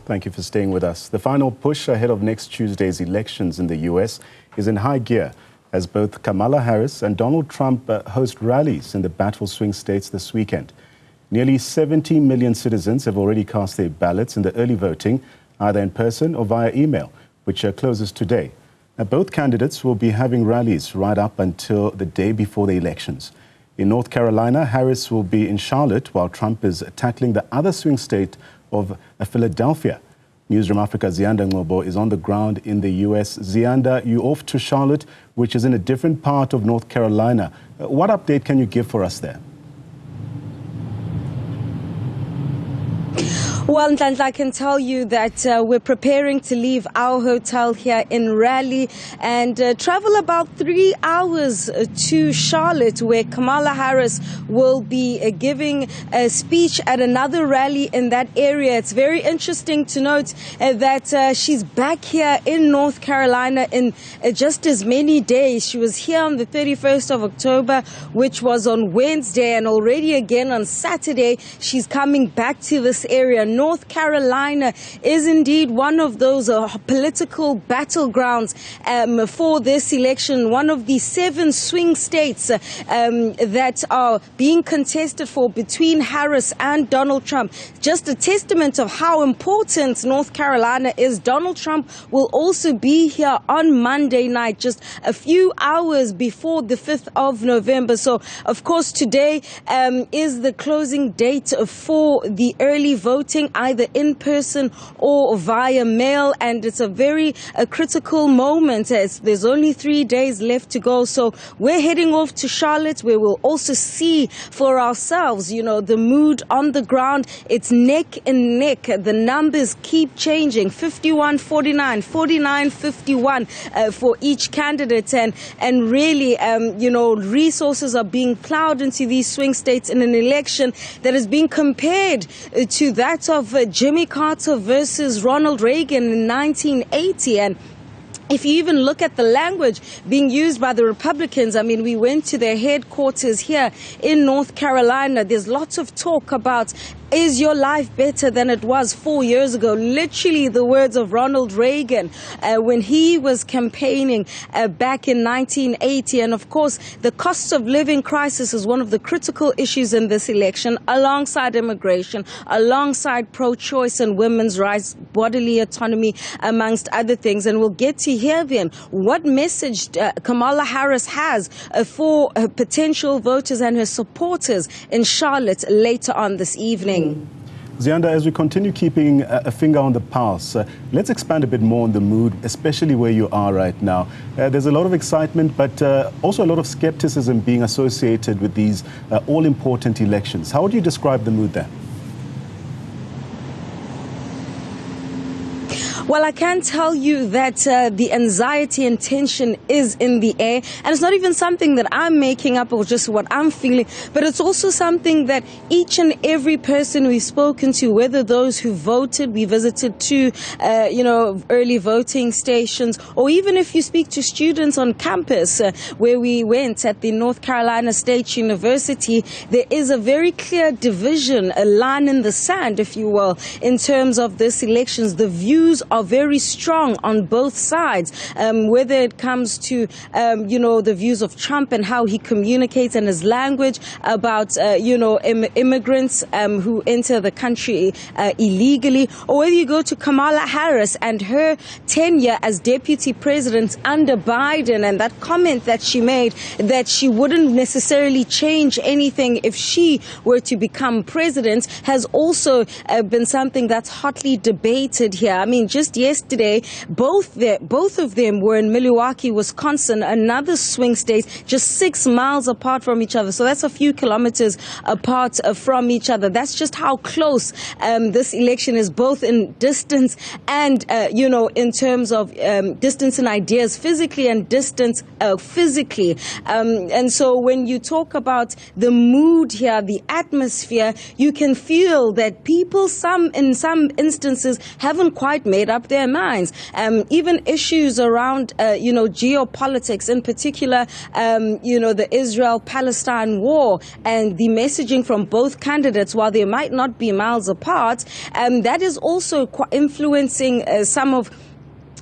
Thank you for staying with us. The final push ahead of next Tuesday's elections in the U.S. is in high gear as both Kamala Harris and Donald Trump host rallies in the battle swing states this weekend. Nearly 70 million citizens have already cast their ballots in the early voting, either in person or via email, which closes today. Now, both candidates will be having rallies right up until the day before the elections. In North Carolina, Harris will be in Charlotte, while Trump is tackling the other swing state of Philadelphia. Newzroom Afrika's Zianda Ngobo is on the ground in the U.S. Zianda, you off to Charlotte, which is in a different part of North Carolina. What update can you give for us there? Well, Nhlanhla, I can tell you that we're preparing to leave our hotel here in Raleigh and travel about 3 hours to Charlotte, where Kamala Harris will be giving a speech at another rally in that area. It's very interesting to note that she's back here in North Carolina in just as many days. She was here on the 31st of October, which was on Wednesday, and already again on Saturday, she's coming back to this area. North Carolina is indeed one of those political battlegrounds for this election, one of the 7 swing states that are being contested for between Harris and Donald Trump. Just a testament of how important North Carolina is. Donald Trump will also be here on Monday night, just a few hours before the 5th of November. So, of course, today is the closing date for the early voting, either in person or via mail, and it's a very critical moment as there's only 3 days left to go. So we're heading off to Charlotte, where we'll also see for ourselves, you know, the mood on the ground. It's neck and neck. The numbers keep changing, 51-49, 49-51 for each candidate, and really, you know, resources are being plowed into these swing states in an election that is being compared to that of Jimmy Carter versus Ronald Reagan in 1980. And if you even look at the language being used by the Republicans, I mean, we went to their headquarters here in North Carolina. There's lots of talk about, is your life better than it was 4 years ago? Literally the words of Ronald Reagan when he was campaigning back in 1980. And of course, the cost of living crisis is one of the critical issues in this election, alongside immigration, alongside pro-choice and women's rights, bodily autonomy, amongst other things. And we'll get to hear then what message Kamala Harris has for her potential voters and her supporters in Charlotte later on this evening. Zianda, as we continue keeping a finger on the pulse, let's expand a bit more on the mood, especially where you are right now. There's a lot of excitement, but also a lot of skepticism being associated with these all-important elections. How would you describe the mood there? Well, I can tell you that the anxiety and tension is in the air, and it's not even something that I'm making up or just what I'm feeling, but it's also something that each and every person we've spoken to, whether those who voted, we visited 2, early voting stations, or even if you speak to students on campus where we went at the North Carolina State University, there is a very clear division, a line in the sand, if you will, in terms of this elections. The views are very strong on both sides, whether it comes to, the views of Trump and how he communicates and his language about, immigrants who enter the country illegally, or whether you go to Kamala Harris and her tenure as deputy president under Biden and that comment that she made that she wouldn't necessarily change anything if she were to become president has also been something that's hotly debated here. I mean, just yesterday, both of them were in Milwaukee, Wisconsin, another swing state, just 6 miles apart from each other. So that's a few kilometers apart from each other. That's just how close this election is, both in distance and, in terms of distance in ideas physically and distance physically. And so when you talk about the mood here, the atmosphere, you can feel that people, in some instances, haven't quite made up their minds. Even issues around, geopolitics, in particular, the Israel-Palestine war and the messaging from both candidates, while they might not be miles apart, that is also influencing some of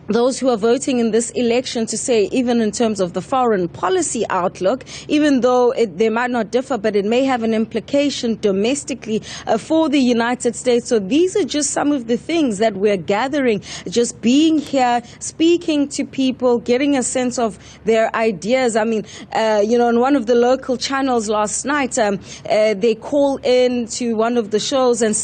those who are voting in this election to say, even in terms of the foreign policy outlook, even though they might not differ, but it may have an implication domestically for the United States. So these are just some of the things that we're gathering, just being here, speaking to people, getting a sense of their ideas. I mean, on one of the local channels last night, they call in to one of the shows, and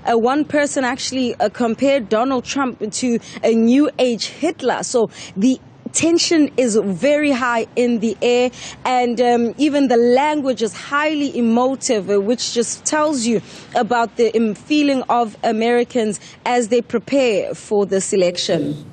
one person actually compared Donald Trump to a new age Hitler. So the tension is very high in the air, and even the language is highly emotive, which just tells you about the feeling of Americans as they prepare for this election.